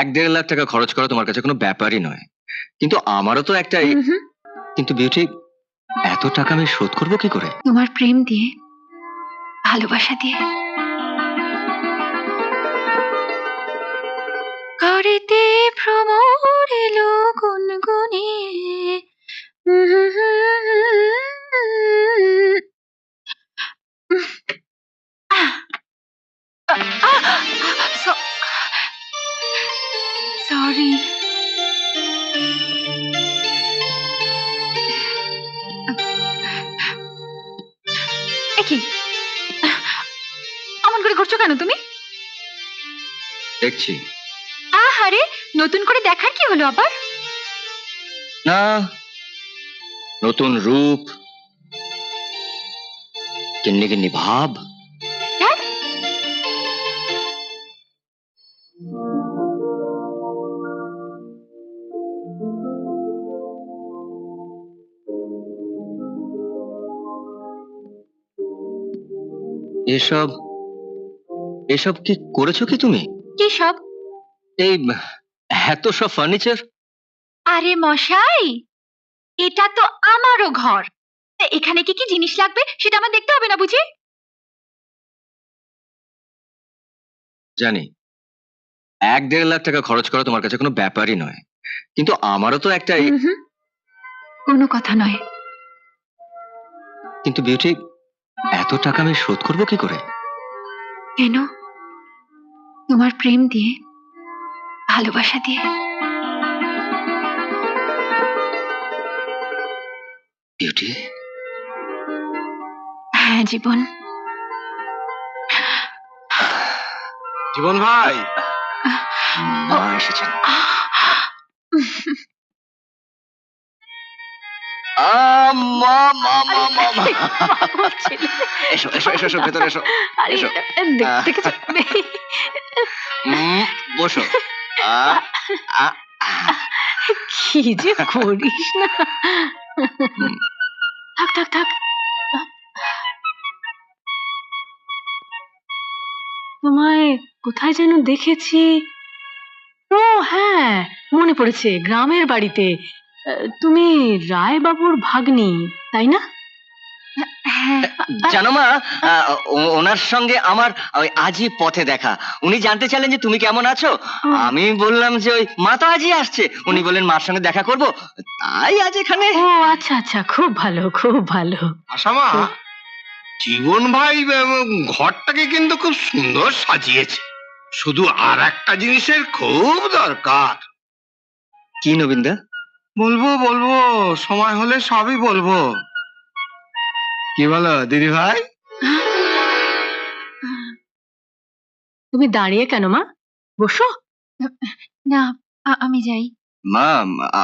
1-1.5 লাখ টাকা খরচ করা তোমার কাছে কোনো ব্যাপারই নয়, কিন্তু আমারও তো একটা কিন্তু বিউটি, এত টাকা আমি শোধ করবো কি করে? তোমার প্রেম দিয়ে, ভালোবাসা দিয়ে। করেতে ভ্রমর এলো গুনগুনে, সরি। কি অমন করে করছো কেন তুমি? দেখছি। আহারে, নতুন করে দেখার কি হলো আবার? না, নতুন রূপ, কিন্নি কিন্নি ভাব। হ্যাঁ? এসব এসব কি করেছো কি তুমি? কি সব? এই এত সব ফার্নিচার। আরে মশাই, এটা তো আমারও ঘর। এখানে কি কি জিনিস লাগবে সেটা আমার দেখতে হবে না বুঝি? জানি 1-1.5 লাখ টাকা খরচ করা তোমার কাছে কোনো ব্যাপারই নয়, কিন্তু আমারও তো একটা কোনো কথা নয়। কিন্তু বিউটি, এত টাকা আমি শোধ করবো কি করে? কেন? তোমার প্রেম দিয়ে, ভালোবাসা দিয়ে। বিউটি, হ্যাঁ জীবন। জীবন ভাই, মা এসেছেন। মা মা মা মা মা। এসো এসো এসো এসো, ভেতরে এসো। এসো। দেখেছো? বসো। কি যে করিস না। থাক থাক থাক। তোমায় কোথায় যেন দেখেছি। ও হ্যাঁ, মনে পড়েছে, গ্রামের বাড়িতে। তুমি রায়বাবুর ভাগ্নি, তাই না? জানো মা, ওনার সঙ্গে আমার ওই আজই পথে দেখা। উনি জানতে চাইলেন যে তুমি কেমন আছো। আমি বললাম যে ওই মা তো আজই আসছে, উনি বললেন মার সঙ্গে দেখা করব, তাই আজ এখানে। ও আচ্ছা আচ্ছা, খুব ভালো খুব ভালো। আশামা, জীবন ভাই ঘরটাকে কিন্তু খুব সুন্দর সাজিয়েছে। শুধু আর একটা জিনিসের খুব দরকার। কি নবীনদা? বলবো বলবো, সময় হলে সবই বলবো। কি বলো দিদি ভাই? তুমি দাঁড়িয়ে কেন মা? বসো না, আমি যাই। মা,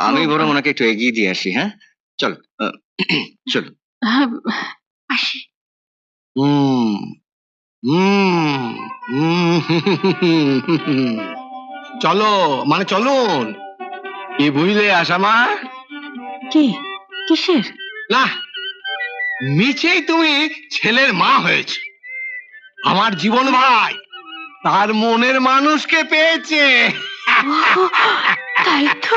আমি বরং ওনাকে একটু এগিয়ে দিয়ে আসি। হ্যাঁ চলো, চলো আসি। চলো মানে চলুন। কি বুঝলে আশামা? কি? কিসের? না, মিছেই তুমি ছেলের মা হয়েছে। আমার জীবন ভাই তার মনের মানুষকে পেয়েছে। তাই তো।